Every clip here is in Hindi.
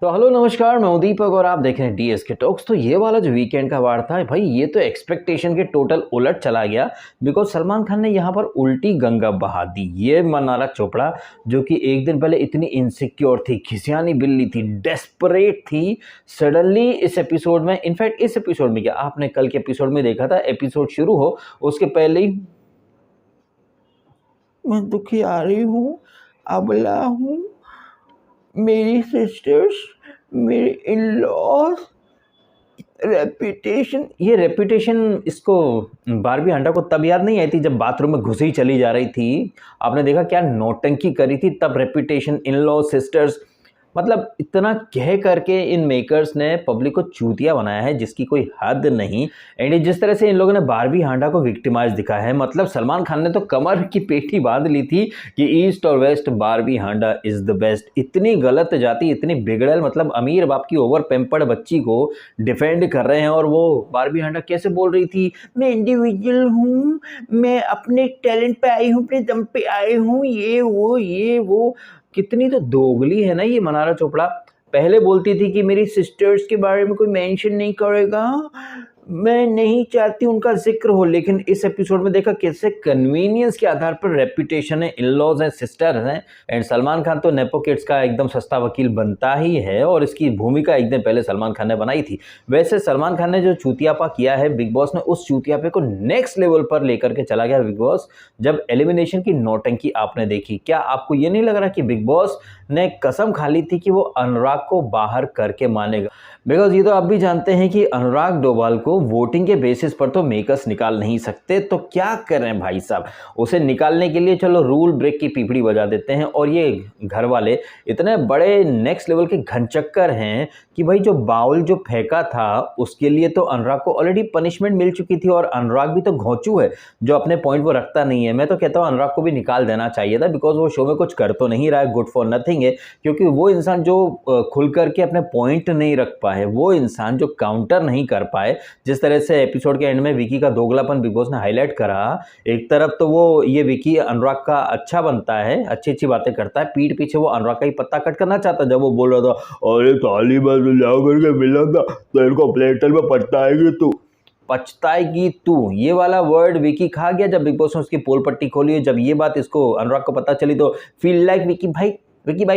तो हेलो नमस्कार, मैं हूं दीपक और आप देख रहे हैं डीएसके टॉक्स। तो ये वाला जो वीकेंड का वार था भाई, ये तो एक्सपेक्टेशन के टोटल उलट चला गया। बिकॉज सलमान खान ने यहाँ पर उल्टी गंगा बहा दी। ये मनारा चोपड़ा जो कि एक दिन पहले इतनी इनसिक्योर थी, खिसियानी बिल्ली थी, डेस्परेट थी, सडनली इस एपिसोड में, इनफैक्ट इस एपिसोड में क्या आपने कल के एपिसोड में देखा था, एपिसोड शुरू हो उसके पहले ही मैं दुखियारी हूँ, अबला हूँ, मेरी सिस्टर्स, मेरे इन लॉज, रेपुटेशन। ये रेपुटेशन इसको बारबी हांडा को तब याद नहीं आई थी जब बाथरूम में घुसी चली जा रही थी। आपने देखा क्या नौटंकी करी थी तब। रेपुटेशन, इन लॉ, सिस्टर्स, मतलब इतना कह करके इन मेकर्स ने पब्लिक को चूतिया बनाया है जिसकी कोई हद नहीं। एंड जिस तरह से इन लोगों ने बारबी हांडा को विक्टिमाइज दिखाया है, मतलब सलमान खान ने तो कमर की पेटी बांध ली थी कि ईस्ट और वेस्ट बारबी हांडा इज द बेस्ट। इतनी गलत जाति, इतनी बिगड़ल, मतलब अमीर बाप की ओवर पेम्पर्ड बच्ची को डिफेंड कर रहे हैं। और वो बारबी हांडा कैसे बोल रही थी, मैं इंडिविजुअल हूँ, मैं अपने टैलेंट पे आई हूँ, अपने दम पे आई हूँ, ये वो। कितनी तो दोगली है ना ये मनारा चोपड़ा। पहले बोलती थी कि मेरी सिस्टर्स के बारे में कोई मेंशन नहीं करेगा, मैं नहीं चाहती उनका जिक्र हो, लेकिन इस एपिसोड में देखा कैसे कन्वीनियंस के आधार पर रेपुटेशन है, इन-लॉज हैं, सिस्टर्स हैं। एंड सलमान खान तो नेपो किड्स का एकदम सस्ता वकील बनता ही है, और इसकी भूमिका एक दिन पहले सलमान खान ने बनाई थी। वैसे सलमान खान ने जो चूतियापा किया है बिग बॉस ने, उस चूतियापे को नेक्स्ट लेवल पर लेकर के चला गया बिग बॉस। जब एलिमिनेशन की नौटंकी आपने देखी, क्या आपको ये नहीं लग रहा कि बिग बॉस ने कसम खा ली थी कि वो अनुराग को बाहर करके मानेगा? बिकॉज ये तो आप भी जानते हैं कि अनुराग डोभाल को वोटिंग के बेसिस पर तो मेकर्स निकाल नहीं सकते, तो क्या करें भाई साहब। उसे निकालने के लिए चलो रूल ब्रेक की पीपड़ी बजा देते हैं। और ये घर वाले इतने बड़े नेक्स्ट लेवल के घनचक्कर हैं कि भाई जो बाउल जो फेंका था उसके लिए तो अनुराग को ऑलरेडी पनिशमेंट मिल चुकी थी, और अनुराग भी तो घोंचू है जो अपने पॉइंट वो रखता नहीं है। मैं तो कहता हूँ अनुराग को भी निकाल देना चाहिए था, बिकॉज वो शो में कुछ कर तो नहीं रहा है, गुड फॉर नथिंग है। क्योंकि वो इंसान जो खुल करके अपने पॉइंट नहीं रख पाए, वो इंसान जो काउंटर नहीं कर पाए, जिस तरह से एपिसोड के एंड में विकी का दोगलापन बिग बॉस ने हाईलाइट करा। एक तरफ तो वो ये विकी अनुराग का अच्छा बनता है, अच्छी अच्छी बातें करता है, पीठ पीछे वो अनुराग का ही पत्ता कट करना चाहता। जब वो बोल रहा था अरे ताली बात जा करके मिला था तो इनको प्लेटर में पछताएगी तू, पछताएगी तू, ये वाला वर्ड विकी खा गया जब बिग बॉस ने उसकी पोल पट्टी खोली। जब ये बात इसको अनुराग को पता चली तो फील लाइक विकी भाई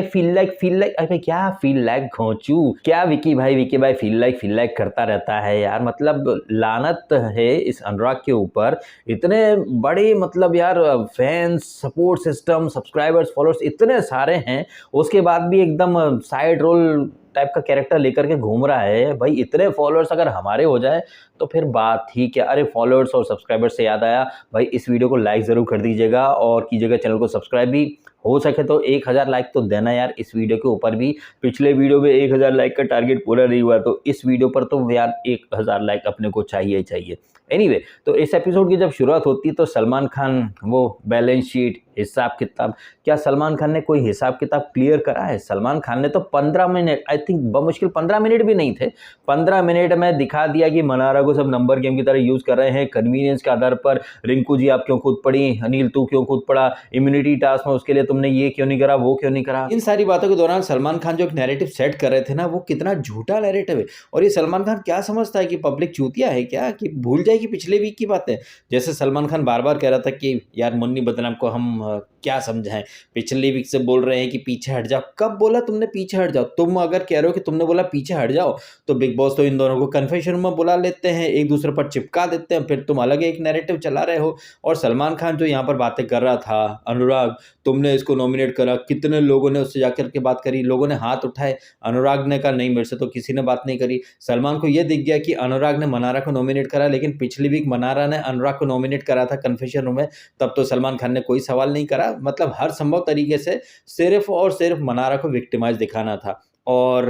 फील लाइक अरे क्या फील लाइक घोंचू, क्या विकी भाई फील लाइक करता रहता है यार। मतलब लानत है इस अनुराग के ऊपर। इतने बड़े मतलब यार fans, support system, subscribers, followers इतने सारे हैं, उसके बाद भी एकदम साइड रोल टाइप का कैरेक्टर लेकर के घूम रहा है। भाई इतने फॉलोअर्स अगर हमारे हो जाए तो फिर बात ही क्या। अरे फॉलोअर्स और सब्सक्राइबर्स से याद आया, भाई इस वीडियो को लाइक ज़रूर कर दीजिएगा और कीजिएगा चैनल को सब्सक्राइब भी। हो सके तो 1000 लाइक तो देना यार इस वीडियो के ऊपर भी। पिछले वीडियो में 1000 लाइक का टारगेट पूरा नहीं हुआ, तो इस वीडियो पर तो यार 1000 लाइक अपने को चाहिए। एनीवे, तो इस एपिसोड की जब शुरुआत होती है तो सलमान खान वो बैलेंस शीट, हिसाब किताब, क्या सलमान खान ने कोई हिसाब किताब क्लियर करा है? सलमान खान ने तो 15 मिनट, आई थिंक बमुश्किल 15 मिनट भी नहीं थे, 15 मिनट में दिखा दिया कि मनारा को सब नंबर गेम की तरह यूज़ कर रहे हैं। कन्वीनियंस के आधार पर रिंकू जी आप क्यों कूद पड़ी, अनिल तू क्यों कूद पड़ा, इम्यूनिटी टास्क में उसके लिए तुमने ये क्यों नहीं करा, वो क्यों नहीं करा। इन सारी बातों के दौरान सलमान खान जो एक नैरेटिव सेट कर रहे थे ना, वो कितना झूठा नैरेटिव है। और ये सलमान खान क्या समझता है कि पब्लिक चूतिया है क्या, कि भूल जाएगी पिछले वीक की बातें। जैसे सलमान खान बार बार कह रहा था कि यार मुन्नी बदनाम को हम क्या समझाएं, पिछले वीक से बोल रहे हैं कि पीछे हट जाओ। कब बोला तुमने पीछे हट जाओ? तुम अगर कह रहे हो कि तुमने बोला पीछे हट जाओ, तो बिग बॉस तो इन दोनों को कन्फेशन में बुला लेते हैं, एक दूसरे पर चिपका देते हैं, फिर तुम अलग एक नैरेटिव चला रहे हो। और सलमान खान जो यहाँ पर बातें कर रहा था, अनुराग तुमने इसको नॉमिनेट करा, कितने लोगों ने उससे जाकर के बात करी, लोगों ने हाथ उठाए, अनुराग ने कहा नहीं मेरे से तो किसी ने बात नहीं करी। सलमान को यह दिख गया कि अनुराग ने मनारा को नॉमिनेट करा, लेकिन पिछली वीक मनारा ने अनुराग को नॉमिनेट करा था कन्फेशन रूम में, तब तो सलमान खान ने कोई सवाल नहीं करा। मतलब हर संभव तरीके से सिर्फ और सिर्फ मनारा को विक्टिमाइज दिखाना था। और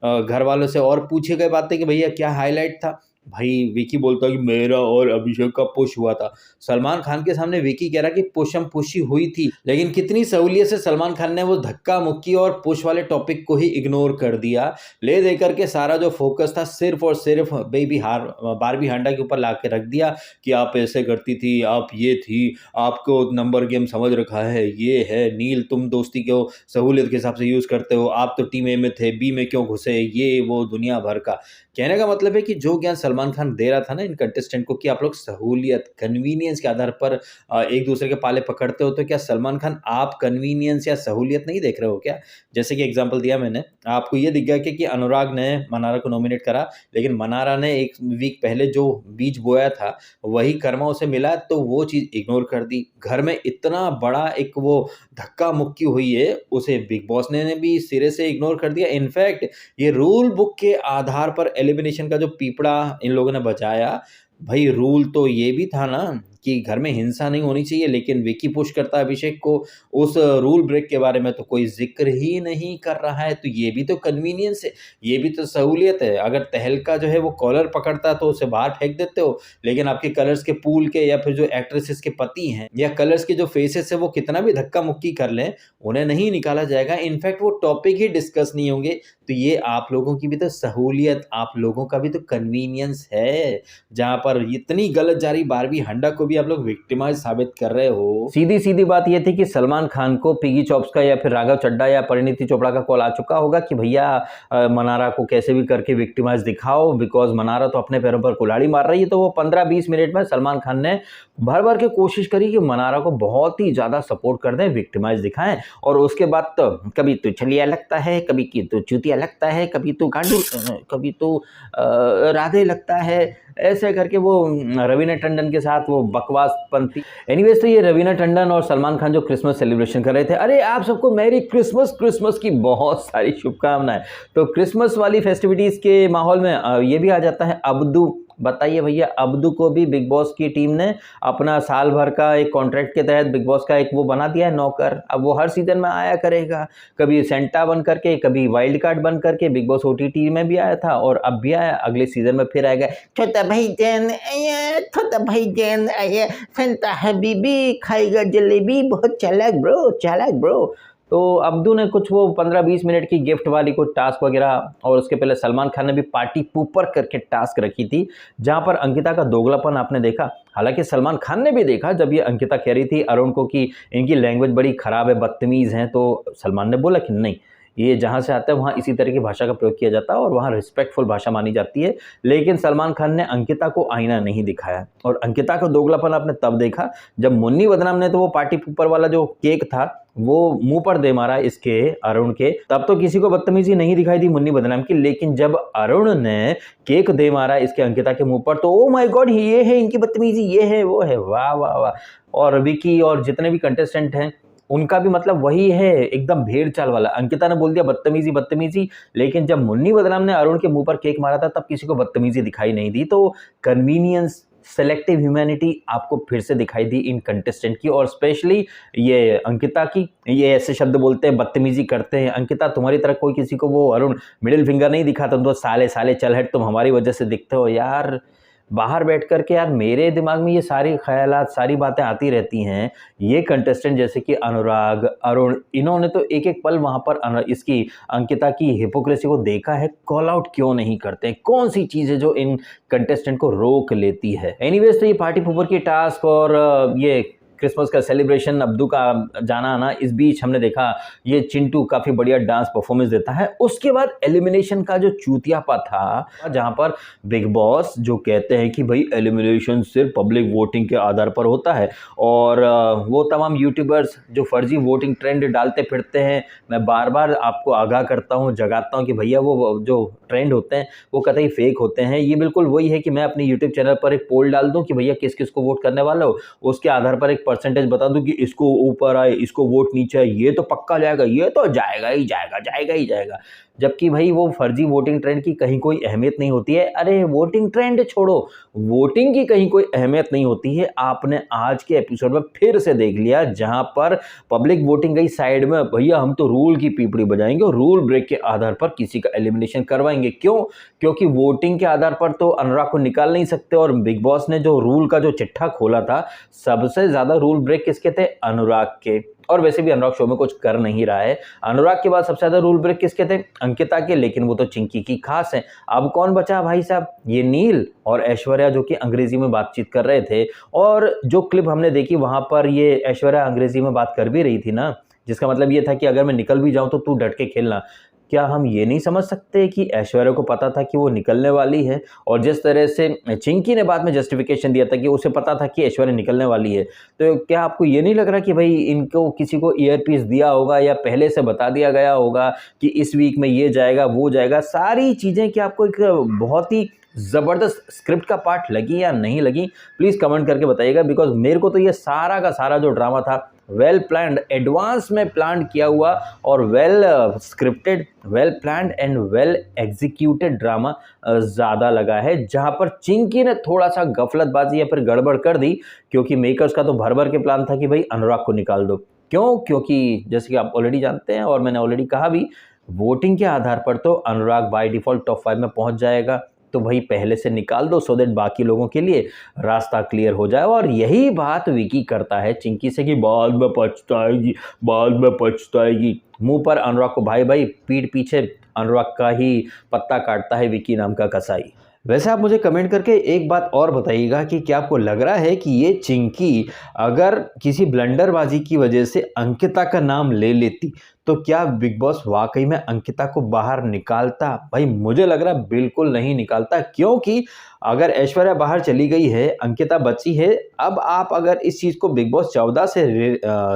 घर वालों से और पूछे गए बातें कि भैया क्या हाईलाइट था, भाई विकी बोलता है कि मेरा और अभिषेक का पुश हुआ था। सलमान खान के सामने विकी कह रहा कि पुशम पुशी हुई थी, लेकिन कितनी सहूलियत से सलमान खान ने वो धक्का मुक्की और पुश वाले टॉपिक को ही इग्नोर कर दिया, ले दे करके सारा जो फोकस था सिर्फ और सिर्फ बारबी हांडा के ऊपर ला के रख दिया कि आप ऐसे करती थी, आप ये थी, आपको नंबर गेम समझ रखा है, ये है नील, तुम दोस्ती को सहूलियत के हिसाब से यूज करते हो, आप तो टीम ए में थे, बी में क्यों घुसे, ये वो दुनिया भर का। कहने का मतलब है कि जो ज्ञान सलमान खान दे रहा था ना इन कंटेस्टेंट को कि आप लोग सहूलियत, कन्वीनियंस के आधार पर एक दूसरे के पाले पकड़ते हो, तो क्या सलमान खान आप कन्वीनियंस या सहूलियत नहीं देख रहे हो क्या? जैसे कि एग्जांपल दिया मैंने, आपको ये दिख गया कि अनुराग ने मनारा को नॉमिनेट करा, लेकिन मनारा ने एक वीक पहले जो बीज बोया था वही कर्मा उसे मिला, तो वो चीज़ इग्नोर कर दी। घर में इतना बड़ा एक वो धक्का मुक्की हुई है, उसे बिग बॉस ने भी सिरे से इग्नोर कर दिया। इनफैक्ट ये रूल बुक के आधार पर एलिमिनेशन का जो पीपड़ा इन लोगों ने बचाया, भाई रूल तो ये भी था ना कि घर में हिंसा नहीं होनी चाहिए, लेकिन विकी पुश करता है अभिषेक को, उस रूल ब्रेक के बारे में तो कोई जिक्र ही नहीं कर रहा है। तो ये भी तो कन्वीनियंस है, ये भी तो सहूलियत है। अगर तहलका जो है वो कॉलर पकड़ता तो उसे बाहर फेंक देते हो, लेकिन आपके कलर्स के पूल के या फिर जो एक्ट्रेसेस के पति हैं या कलर्स के जो फेसेस है वो कितना भी धक्का मुक्की कर लें, उन्हें नहीं निकाला जाएगा। इनफैक्ट वो टॉपिक ही डिस्कस नहीं होंगे। तो ये आप लोगों की भी तो सहूलियत, आप लोगों का भी तो कन्वीनियंस है, जहां पर इतनी गलत जा रही बारबी हंडा को भी आप लोग विक्टिमाइज साबित कर रहे हो। सीधी सीधी बात ये थी कि सलमान खान को पिगी चॉप्स का या फिर राघव चड्ढा या परिणीति चोपड़ा का कॉल आ चुका होगा कि भैया मनारा को कैसे भी करके विक्टिमाइज दिखाओ, बिकॉज मनारा तो अपने पैरों पर कुल्हाड़ी मार रही है। तो वो 15-20 मिनट में सलमान खान ने भर भर के कोशिश करी कि मनारा को बहुत ही ज्यादा सपोर्ट कर दें, विक्टिमाइज दिखाएं। और उसके बाद तो कभी तो छलिया लगता है, कभी की तो चूतिया लगता है, कभी तो गांडू, कभी तो राधे लगता है, ऐसे करके वो रवीना टंडन के साथ वो बकवास पंथी। एनीवेज, तो ये रवीना टंडन और सलमान खान जो क्रिसमस सेलिब्रेशन कर रहे थे, अरे आप सबको मैरी क्रिसमस, क्रिसमस की बहुत सारी शुभकामनाएं। तो क्रिसमस वाली फेस्टिविटीज के माहौल में ये भी आ जाता है अब्दू। बताइए भैया, अब्दू को भी बिग बॉस की टीम ने अपना साल भर का एक कॉन्ट्रैक्ट के तहत बिग बॉस का एक वो बना दिया है नौकर। अब वो हर सीजन में आया करेगा, कभी सेंटा बन करके, कभी वाइल्ड कार्ड बन करके। बिग बॉस ओटीटी में भी आया था और अब भी आया, अगले सीजन में फिर आएगा। छोटा भाईजान आया, छोटा भाईजान आया, संता हबीबी खाएगा जलेबी, बहुत चालाक ब्रो, चालाक ब्रो। तो अब्दू ने कुछ वो 15-20 मिनट की गिफ्ट वाली कुछ टास्क वगैरह, और उसके पहले सलमान खान ने भी पार्टी पूपर करके टास्क रखी थी, जहां पर अंकिता का दोगलापन आपने देखा। हालांकि सलमान खान ने भी देखा जब ये अंकिता कह रही थी अरुण को कि इनकी लैंग्वेज बड़ी खराब है, बदतमीज़ हैं, तो सलमान ने बोला कि नहीं, ये जहाँ से आता है वहाँ इसी तरह की भाषा का प्रयोग किया जाता है और वहाँ रिस्पेक्टफुल भाषा मानी जाती है। लेकिन सलमान खान ने अंकिता को आईना नहीं दिखाया, और अंकिता का दोगलापन आपने तब देखा जब मुन्नी बदनाम ने तो वो पार्टी ऊपर वाला जो केक था वो मुंह पर दे मारा इसके, अरुण के। तब तो किसी को बदतमीजी नहीं दिखाई दी मुन्नी बदनाम की, लेकिन जब अरुण ने केक दे मारा इसके अंकिता के मुंह पर, तो ओ माय गॉड, ये है इनकी बदतमीजी, ये है वो है, वाह वाह वाह। और विकी और जितने भी कंटेस्टेंट हैं उनका भी मतलब वही है, एकदम भेड़ चाल वाला। अंकिता ने बोल दिया बदतमीजी बदतमीजी, लेकिन जब मुन्नी बदनाम ने अरुण के मुंह पर केक मारा था तब किसी को बदतमीजी दिखाई नहीं दी। तो कन्वीनियंस, सेलेक्टिव ह्यूमैनिटी आपको फिर से दिखाई दी इन कंटेस्टेंट की, और स्पेशली ये अंकिता की। ये ऐसे शब्द बोलते हैं, बदतमीजी करते हैं। अंकिता, तुम्हारी तरह कोई किसी को वो अरुण मिडिल फिंगर नहीं दिखाता, तो साले साले चल हट, तुम हमारी वजह से दिखते हो यार। बाहर बैठ कर के यार मेरे दिमाग में ये सारी ख्यालात, सारी बातें आती रहती हैं। ये कंटेस्टेंट जैसे कि अनुराग, अरुण, इन्होंने तो एक एक पल वहाँ पर इसकी अंकिता की हिपोक्रेसी को देखा है। कॉल आउट क्यों नहीं करते? कौन सी चीज़ है जो इन कंटेस्टेंट को रोक लेती है? एनीवेज, तो ये पार्टी फूफर की टास्क और ये क्रिसमस का सेलिब्रेशन, अब्दू का जाना आना, इस बीच हमने देखा ये चिंटू काफ़ी बढ़िया डांस परफॉर्मेंस देता है। उसके बाद एलिमिनेशन का जो चूतियापा था, जहां पर बिग बॉस जो कहते हैं कि भाई एलिमिनेशन सिर्फ पब्लिक वोटिंग के आधार पर होता है, और वो तमाम यूट्यूबर्स जो फर्जी वोटिंग ट्रेंड डालते फिरते हैं, मैं बार बार आपको आगाह करता हूँ, जगाता हूँ कि भैया वो जो ट्रेंड होते हैं वो कतई फेक होते हैं। ये बिल्कुल वही है कि मैं अपने यूट्यूब चैनल पर एक पोल डाल दूँ कि भैया किस किस को वोट करने वाला हो, उसके आधार पर एक परसेंटेज बता दूं कि इसको ऊपर आए, इसको वोट नीचे आए, ये तो पक्का जाएगा, ये तो जाएगा ही जाएगा, जाएगा ही जाएगा। जबकि भाई वो फर्जी वोटिंग ट्रेंड की कहीं कोई अहमियत नहीं होती है। अरे वोटिंग ट्रेंड छोड़ो, वोटिंग की कहीं कोई अहमियत नहीं होती है। आपने आज के एपिसोड में फिर से देख लिया, जहां पर पब्लिक वोटिंग गई साइड में, भैया हम तो रूल की पीपड़ी बजाएंगे और रूल ब्रेक के आधार पर किसी का एलिमिनेशन करवाएंगे। क्यों? क्योंकि वोटिंग के आधार पर तो अनुराग को निकाल नहीं सकते, और बिग बॉस ने जो रूल का जो चिट्ठा खोला था, सबसे ज्यादा रूल ब्रेक किसके थे? अनुराग के। और वैसे भी अनुराग शो में कुछ कर नहीं रहा है। अनुराग के बाद सबसे ज्यादा रूल ब्रेक किसके थे? अंकिता के, लेकिन वो तो चिंकी की खास है। अब कौन बचा भाई साहब? ये नील और ऐश्वर्या, जो कि अंग्रेजी में बातचीत कर रहे थे। और जो क्लिप हमने देखी वहां पर ये ऐश्वर्या अंग्रेजी में बात कर भी रही थी ना, जिसका मतलब ये था कि अगर मैं निकल भी जाऊं तो तू डट के खेलना। क्या हम ये नहीं समझ सकते कि ऐश्वर्या को पता था कि वो निकलने वाली है? और जिस तरह से चिंकी ने बाद में जस्टिफिकेशन दिया था कि उसे पता था कि ऐश्वर्या निकलने वाली है, तो क्या आपको ये नहीं लग रहा कि भाई इनको किसी को ईयरपीस दिया होगा या पहले से बता दिया गया होगा कि इस वीक में ये जाएगा वो जाएगा? सारी चीज़ें क्या आपको एक बहुत ही ज़बरदस्त स्क्रिप्ट का पार्ट लगी या नहीं लगी? प्लीज़ कमेंट करके बताइएगा, बिकॉज मेरे को तो ये सारा का सारा जो ड्रामा था वेल प्लान्ड, एडवांस में प्लान किया हुआ और well scripted, well planned and well executed drama ज़्यादा लगा है। जहां पर चिंकी ने थोड़ा सा गफलतबाजी या फिर गड़बड़ कर दी, क्योंकि मेकर्स का तो भर भर के प्लान था कि भाई अनुराग को निकाल दो। क्यों? क्योंकि जैसे कि आप ऑलरेडी जानते हैं और मैंने ऑलरेडी कहा भी, वोटिंग के आधार पर तो अनुराग बाय डिफॉल्ट टॉप 5 में पहुंच जाएगा। तो भाई पहले से निकाल दो, सो दैट बाकी लोगों के लिए रास्ता क्लियर हो जाए। और यही बात विकी करता है चिंकी से कि बाद में पछताएगी, बाद में पछताएगी। मुंह पर अनुराग को भाई भाई, पीठ पीछे अनुराग का ही पत्ता काटता है विकी नाम का कसाई। वैसे आप मुझे कमेंट करके एक बात और बताइएगा कि क्या आपको लग रहा है कि ये चिंकी अगर किसी ब्लंडरबाजी की वजह से अंकिता का नाम ले लेती तो क्या बिग बॉस वाकई में अंकिता को बाहर निकालता? भाई मुझे लग रहा बिल्कुल नहीं निकालता, क्योंकि अगर ऐश्वर्या बाहर चली गई है, अंकिता बची है। अब आप अगर इस चीज़ को बिग बॉस 14 से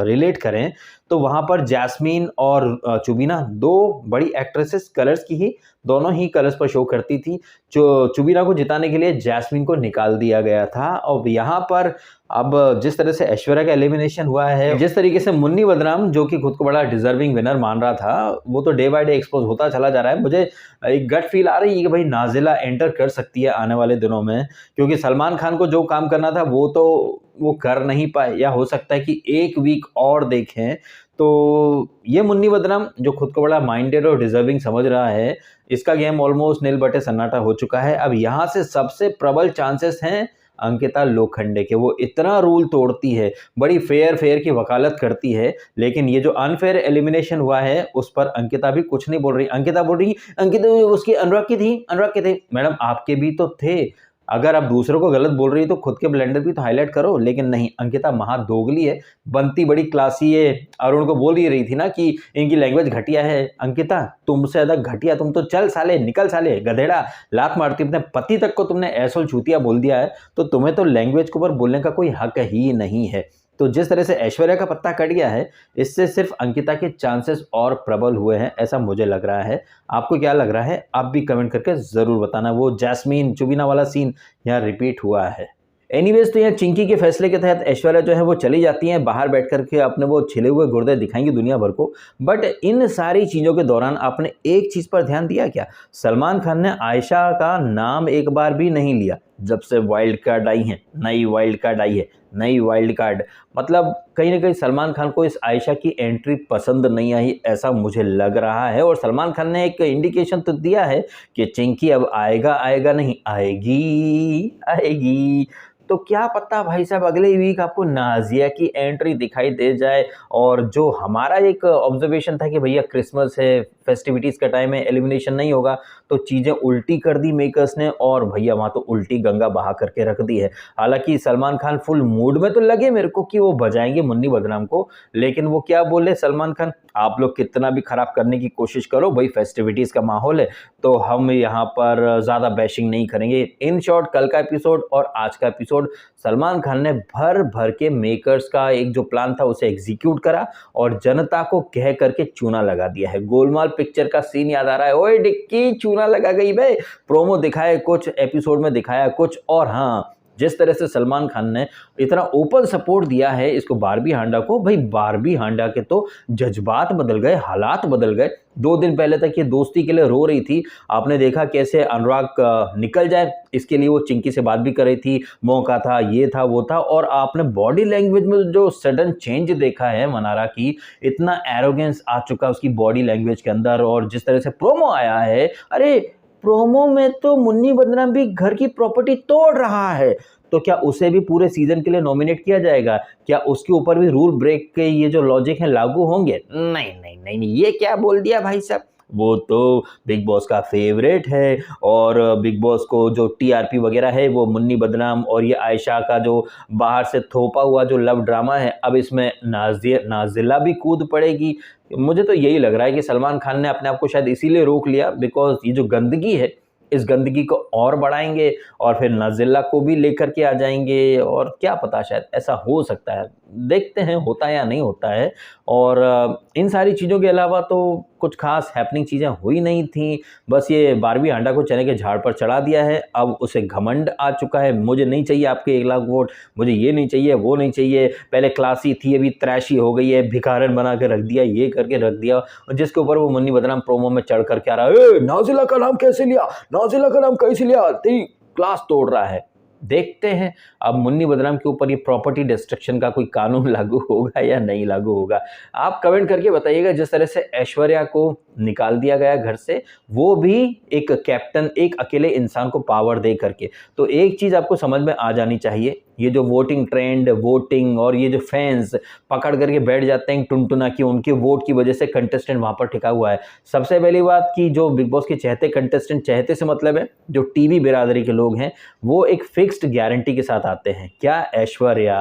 रिलेट करें तो वहाँ पर जैस्मीन और चुबीना, दो बड़ी एक्ट्रेसेस कलर्स की ही, दोनों ही कलर्स पर शो करती थी। चुबीना को जिताने के लिए जैस्मीन को निकाल दिया गया था। और यहाँ पर अब जिस तरह से ऐश्वर्या का एलिमिनेशन हुआ है, जिस तरीके से मुन्नी बदनाम, जो कि खुद को बड़ा डिजर्विंग विनर मान रहा था, वो तो डे बाय डे एक्सपोज होता चला जा रहा है। मुझे एक गट फील आ रही है कि भाई नाजिला एंटर कर सकती है आने वाले दिनों में, क्योंकि सलमान खान को जो काम करना था वो तो वो कर नहीं पाए, या हो सकता है कि एक वीक और देखें। तो ये मुन्नी बदनाम, जो खुद को बड़ा माइंडेड और डिजर्विंग समझ रहा है, इसका गेम ऑलमोस्ट नील बटे सन्नाटा हो चुका है। अब यहाँ से सबसे प्रबल चांसेस हैं अंकिता लोखंडे के। वो इतना रूल तोड़ती है, बड़ी फेयर की वकालत करती है, लेकिन ये जो अनफेयर एलिमिनेशन हुआ है उस पर अंकिता भी कुछ नहीं बोल रही। अंकिता बोल रही, अंकिता उसकी अनुराग की थी, अनुराग के थे। मैडम आपके भी तो थे। अगर आप दूसरों को गलत बोल रही है तो खुद के ब्लेंडर भी तो हाईलाइट करो। लेकिन नहीं, अंकिता महा दोगली है, बनती बड़ी क्लासी है। अरुण को बोल ही रही थी ना कि इनकी लैंग्वेज घटिया है। अंकिता तुमसे ज्यादा घटिया तुम तो, चल साले निकल साले गधेड़ा, लात मारती अपने पति तक को तुमने ऐसोल चूतिया बोल दिया है, तो तुम्हें तो लैंग्वेज के ऊपर बोलने का कोई हक ही नहीं है। तो जिस तरह से ऐश्वर्या का पत्ता कट गया है, इससे सिर्फ अंकिता के चांसेस और प्रबल हुए हैं, ऐसा मुझे लग रहा है। आपको क्या लग रहा है? आप भी कमेंट करके ज़रूर बताना। वो जैस्मीन चुबीना वाला सीन यहाँ रिपीट हुआ है। एनीवेज, तो यहाँ चिंकी के फैसले के तहत ऐश्वर्या जो है वो चली जाती हैं, बाहर बैठ करके अपने वो छिले हुए गुर्दे दिखाएंगी दुनिया भर को। बट इन सारी चीज़ों के दौरान आपने एक चीज़ पर ध्यान दिया क्या? सलमान खान ने आयशा का नाम एक बार भी नहीं लिया। जब से वाइल्ड कार्ड आई है, नई वाइल्ड कार्ड आई है, नई वाइल्ड कार्ड, मतलब कहीं ना कहीं सलमान खान को इस आयशा की एंट्री पसंद नहीं आई, ऐसा मुझे लग रहा है। और सलमान खान ने एक इंडिकेशन तो दिया है कि चिंकी अब आएगा, आएगा नहीं, आएगी आएगी। तो क्या पता भाई साहब अगले वीक आपको नाजिया की एंट्री दिखाई दे जाए। और जो हमारा एक ऑब्जर्वेशन था कि भैया क्रिसमस है, फेस्टिविटीज़ का टाइम है, एलिमिनेशन नहीं होगा, तो चीज़ें उल्टी कर दी मेकर्स ने, और भैया वहाँ तो उल्टी गंगा बहा करके रख दी है। हालांकि सलमान खान फुल मूड में तो लगे मेरे को कि वो बजाएंगे मुन्नी बदनाम को, लेकिन वो क्या बोले सलमान खान, आप लोग कितना भी खराब करने की कोशिश करो, भाई फेस्टिविटीज़ का माहौल है, तो हम यहाँ पर ज़्यादा बैशिंग नहीं करेंगे। इन शॉर्ट, कल का एपिसोड और आज का एपिसोड सलमान खान ने भर भर के मेकर्स का एक जो प्लान था उसे एग्जीक्यूट करा और जनता को कह करके चूना लगा दिया है। गोलमाल पिक्चर का सीन याद आ रहा है, ओए डिक्की चूना लगा गई बे। प्रोमो दिखाए कुछ, एपिसोड में दिखाया कुछ, और हाँ जिस तरह से सलमान खान ने इतना ओपन सपोर्ट दिया है इसको बारबी हांडा को, भाई बारबी हांडा के तो जज्बात बदल गए, हालात बदल गए। 2 दिन पहले तक ये दोस्ती के लिए रो रही थी, आपने देखा कैसे अनुराग निकल जाए इसके लिए वो चिंकी से बात भी कर रही थी, मौका था, ये था, वो था। और आपने बॉडी लैंग्वेज में जो सडन चेंज देखा है मनारा की, इतना एरोगेंस आ चुका उसकी बॉडी लैंग्वेज के अंदर। और जिस तरह से प्रोमो आया है, अरे प्रोमो में तो मुन्नी बदनाम भी घर की प्रॉपर्टी तोड़ रहा है, तो क्या उसे भी पूरे सीजन के लिए नॉमिनेट किया जाएगा? क्या उसके ऊपर भी रूल ब्रेक के ये जो लॉजिक है लागू होंगे? नहीं नहीं नहीं नहीं, ये क्या बोल दिया भाई साहब, वो तो बिग बॉस का फेवरेट है। और बिग बॉस को जो टीआरपी वगैरह है वो मुन्नी बदनाम और ये आयशा का जो बाहर से थोपा हुआ जो लव ड्रामा है, अब इसमें नाजिला भी कूद पड़ेगी। मुझे तो यही लग रहा है कि सलमान खान ने अपने आप को शायद इसीलिए रोक लिया, बिकॉज ये जो गंदगी है इस गंदगी को और बढ़ाएंगे और फिर नाजिला को भी लेकर के आ जाएंगे, और क्या पता शायद ऐसा हो सकता है, देखते हैं होता है या नहीं होता है। और इन सारी चीज़ों के अलावा तो कुछ खास हैपनिंग चीज़ें हुई नहीं थी, बस ये बारबी हांडा को चने के झाड़ पर चढ़ा दिया है। अब उसे घमंड आ चुका है, मुझे नहीं चाहिए आपके 1 लाख वोट, मुझे ये नहीं चाहिए, वो नहीं चाहिए, पहले क्लासी थी अभी त्रैशी हो गई है, भिखारन बना के रख दिया, ये करके रख दिया। और जिसके ऊपर वो मुन्नी बदनाम प्रोमो में चढ़ करके आ रहा है, नाजिला का नाम कैसे लिया, नाजिला का नाम कैसे लिया, तेरी क्लास तोड़ रहा है। देखते हैं अब मुन्नी बदनाम के ऊपर ये प्रॉपर्टी डिस्ट्रक्शन का कोई कानून लागू होगा या नहीं लागू होगा। आप कमेंट करके बताइएगा। जिस तरह से ऐश्वर्या को निकाल दिया गया घर से, वो भी एक कैप्टन, एक अकेले इंसान को पावर दे करके, तो एक चीज़ आपको समझ में आ जानी चाहिए, ये जो वोटिंग ट्रेंड, वोटिंग और ये जो फैंस पकड़ करके बैठ जाते हैं टुनटुना की, उनके वोट की वजह से कंटेस्टेंट वहाँ पर टिका हुआ है। सबसे पहली बात कि जो बिग बॉस के चहेते कंटेस्टेंट, चहेते से मतलब है जो टीवी बिरादरी के लोग हैं, वो एक फिक्स्ड गारंटी के साथ आते हैं। क्या ऐश्वर्या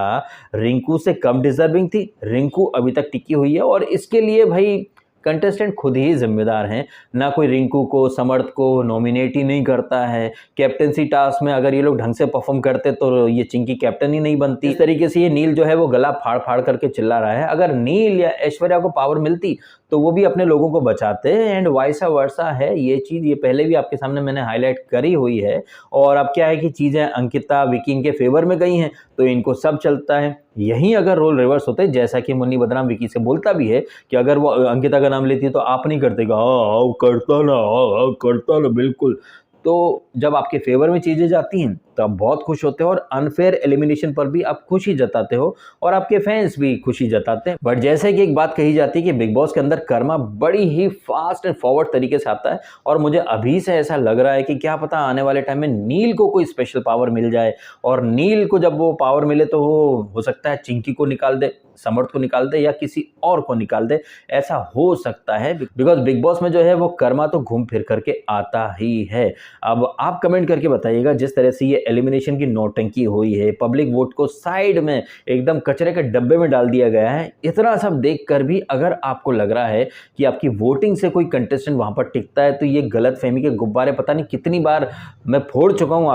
रिंकू से कम डिजर्विंग थी? रिंकू अभी तक टिकी हुई है और इसके लिए भाई कंटेस्टेंट खुद ही जिम्मेदार हैं, ना कोई रिंकू को, समर्थ को नॉमिनेट ही नहीं करता है। कैप्टनसी टास्क में अगर ये लोग ढंग से परफॉर्म करते तो ये चिंकी कैप्टन ही नहीं बनती। इस तरीके से ये नील जो है वो गला फाड़ फाड़ करके चिल्ला रहा है। अगर नील या ऐश्वर्या को पावर मिलती तो वो भी अपने लोगों को बचाते, एंड वाइसा वर्सा है ये चीज़, ये पहले भी आपके सामने मैंने हाईलाइट करी हुई है। और अब क्या है कि चीज़ें अंकिता विकी इनके फेवर में गई हैं तो इनको सब चलता है। यहीं अगर रोल रिवर्स होते, जैसा कि मुन्नी बदनाम विकी से बोलता भी है कि अगर वो अंकिता का नाम लेती है तो आप नहीं करते, हाँ करता ना, हाँ करता ना, बिल्कुल। तो जब आपके फेवर में चीज़ें जाती हैं तो आप बहुत खुश होते हो, और अनफेयर एलिमिनेशन पर भी आप खुशी जताते हो और आपके फैंस भी खुशी जताते हैं। बट जैसे कि एक बात कही जाती है कि बिग बॉस के अंदर कर्मा बड़ी ही फास्ट एंड फॉरवर्ड तरीके से आता है, और मुझे अभी से ऐसा लग रहा है कि क्या पता आने वाले टाइम में नील को कोई स्पेशल पावर मिल जाए, और नील को जब वो पावर मिले तो वो हो सकता है चिंकी को निकाल दे, समर्थ को निकाल दे या किसी और को निकाल दे, ऐसा हो सकता है। बिकॉज बिग बॉस में जो है वो कर्मा तो घूम फिर करके आता ही है। अब आप कमेंट करके बताइएगा, जिस तरह से ये एलिमिनेशन की नौटंकी हुई है, पब्लिक वोट को साइड में एकदम कचरे के डब्बे में डाल दिया गया है, इतना सब देखकर भी अगर आपको लग रहा है कि आपकी वोटिंग से कोई कंटेस्टेंट वहां पर टिकता है, तो ये गलतफहमी के गुब्बारे पता नहीं कितनी बार मैं फोड़ चुका हूं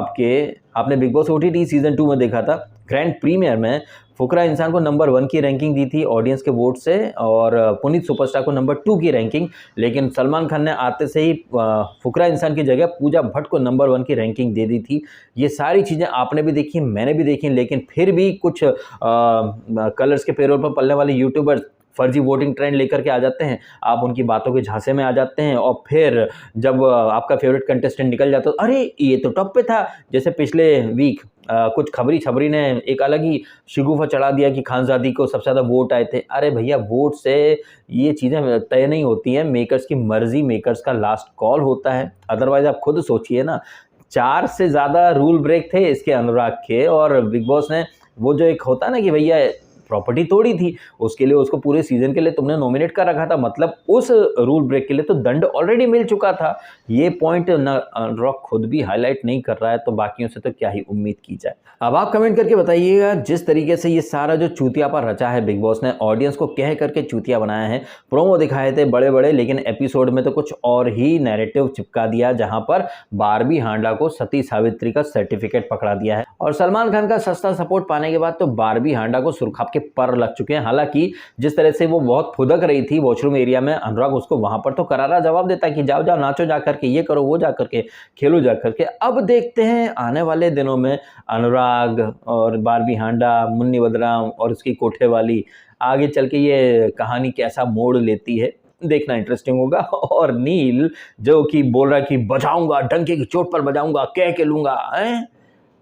आपने बिग बॉस OTT सीजन 2 में देखा था, ग्रैंड प्रीमियर में फुकरा इंसान को नंबर 1 की रैंकिंग दी थी ऑडियंस के वोट से, और पुनीत सुपरस्टार को नंबर 2 की रैंकिंग, लेकिन सलमान खान ने आते से ही फुकरा इंसान की जगह पूजा भट्ट को नंबर 1 की रैंकिंग दे दी थी। ये सारी चीज़ें आपने भी देखी, मैंने भी देखी, लेकिन फिर भी कुछ कलर्स के पेरोल पर पलने वाले यूट्यूबर्स फर्जी वोटिंग ट्रेंड लेकर के आ जाते हैं, आप उनकी बातों के झांसे में आ जाते हैं, और फिर जब आपका फेवरेट कंटेस्टेंट निकल जाता है, अरे ये तो टॉप पे था। जैसे पिछले वीक कुछ खबरी छबरी ने एक अलग ही शिगुफा चढ़ा दिया कि खानजादी को सबसे ज़्यादा वोट आए थे। अरे भैया, वोट से ये चीज़ें तय नहीं होती हैं, मेकर्स की मर्जी, मेकर्स का लास्ट कॉल होता है। अदरवाइज आप खुद सोचिए ना, 4 से ज़्यादा रूल ब्रेक थे इसके अनुराग के, और बिग बॉस ने वो जो एक होता है ना कि भैया प्रॉपर्टी तोड़ी थी, उसके लिए उसको पूरे सीजन के लिए तुमने नॉमिनेट कर रखा था, मतलब उस रूल ब्रेक के लिए तो दंड ऑलरेडी मिल चुका था। ये पॉइंट रॉक खुद भी हाईलाइट नहीं कर रहा है, तो बाकियों से तो क्या ही उम्मीद की जाए। अब आप कमेंट करके बताइएगा, जिस तरीके से ये सारा जो चूतियापा रचा है बिग बॉस ने, ऑडियंस को कह करके चूतिया बनाया है, प्रोमो दिखाए थे बड़े बड़े, लेकिन एपिसोड में तो कुछ और ही नैरेटिव चिपका दिया, जहां पर बारबी हांडा को सती सावित्री का सर्टिफिकेट पकड़ा दिया है, और सलमान खान का सस्ता सपोर्ट पाने के बाद तो बारबी हांडा को सुरखाप के पर लग चुके हैं। हालांकि जिस तरह से वो बहुत फुदक रही थी वॉशरूम एरिया में, अनुराग उसको वहां पर तो करारा जवाब देता कि जाओ जाओ नाचो जा करके, ये करो वो जा करके, खेलो जा करके। अब देखते हैं आने वाले दिनों में अनुराग और बारबी हांडा, मुन्नी बदराम और उसकी कोठे वाली, आगे चल के ये कहानी कैसा मोड़ लेती है, देखना इंटरेस्टिंग होगा। और नील जो कि बोल रहा है कि बजाऊंगा, डंके की चोट पर बजाऊंगा, कह के लूंगा, हैं?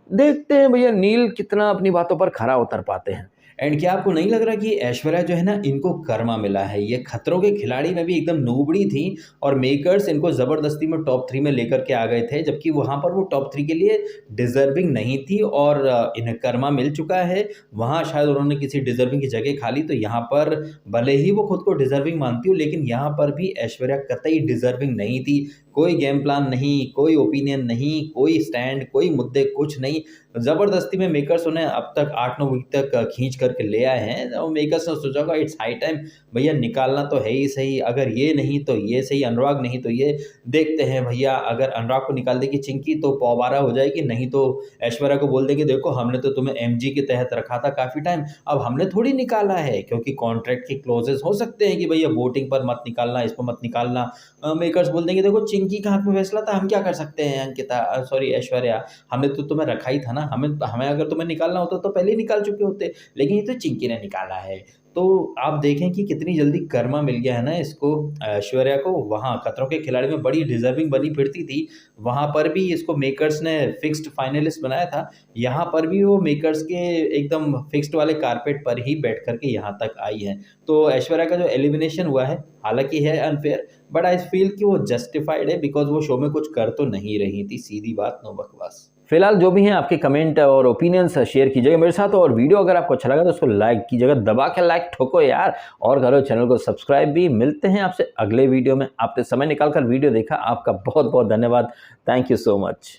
देखते हैं भैया नील कितना अपनी बातों पर खरा उतर पाते हैं। एंड क्या आपको नहीं लग रहा कि ऐश्वर्या जो है ना, इनको कर्मा मिला है? ये खतरों के खिलाड़ी में भी एकदम नूबड़ी थी और मेकर्स इनको ज़बरदस्ती में टॉप 3 में लेकर के आ गए थे, जबकि वहाँ पर वो टॉप 3 के लिए डिज़र्विंग नहीं थी और इन्हें कर्मा मिल चुका है। वहाँ शायद उन्होंने किसी डिज़र्विंग की जगह खा ली, तो यहाँ पर भले ही वो खुद को डिज़र्विंग मानती हो, लेकिन यहाँ पर भी ऐश्वर्या कतई डिज़र्विंग नहीं थी। कोई गेम प्लान नहीं, कोई ओपिनियन नहीं, कोई स्टैंड, कोई मुद्दे, कुछ नहीं। ज़बरदस्ती में मेकर्स उन्हें अब तक 8-9 वीक तक खींच करके ले आए हैं और मेकर्स ने सोचा होगा इट्स हाई टाइम भैया निकालना तो है ही सही, अगर ये नहीं तो ये सही, अनुराग नहीं तो ये। देखते हैं भैया, अगर अनुराग को निकाल देगी चिंकी तो पौबारा हो जाएगी, नहीं तो ऐश्वर्या को बोल देंगे देखो हमने तो तुम्हें एमजी के तहत रखा था काफ़ी टाइम, अब हमने थोड़ी निकाला है, क्योंकि कॉन्ट्रैक्ट के क्लॉजेस हो सकते हैं कि भैया वोटिंग पर मत निकालना, इस पर मत निकालना। मेकर्स बोल देंगे देखो चिंकी के हाथ में फैसला था, हम क्या कर सकते हैं अंकिता, सॉरी ऐश्वर्या, हमने तो तुम्हें रखा ही था ना, हमें हमें अगर तुम्हें निकालना होता तो पहले ही निकाल चुके होते, लेकिन ये तो चिंकी ने निकाला है। तो आप देखें कि कितनी जल्दी कर्मा मिल गया है ना इसको, ऐश्वर्या को। वहाँ खतरों के खिलाड़ी में बड़ी डिजर्विंग बनी फिरती थी, वहाँ पर भी इसको मेकर्स ने फिक्स्ड फाइनलिस्ट बनाया था, यहाँ पर भी वो मेकर्स के एकदम फिक्स्ड वाले कारपेट पर ही बैठ करके यहाँ तक आई है। तो ऐश्वर्या का जो एलिमिनेशन हुआ है, हालांकि है अनफेयर, बट आई फील कि वो जस्टिफाइड है, बिकॉज वो शो में कुछ कर तो नहीं रही थी, सीधी बात, नो बकवास। फिलहाल जो भी हैं आपके कमेंट और ओपिनियंस शेयर कीजिएगा मेरे साथ, और वीडियो अगर आपको अच्छा लगा तो उसको लाइक कीजिएगा, दबा के लाइक ठोको यार, और करो चैनल को सब्सक्राइब भी। मिलते हैं आपसे अगले वीडियो में। आपने समय निकाल कर वीडियो देखा, आपका बहुत बहुत धन्यवाद। Thank you so much.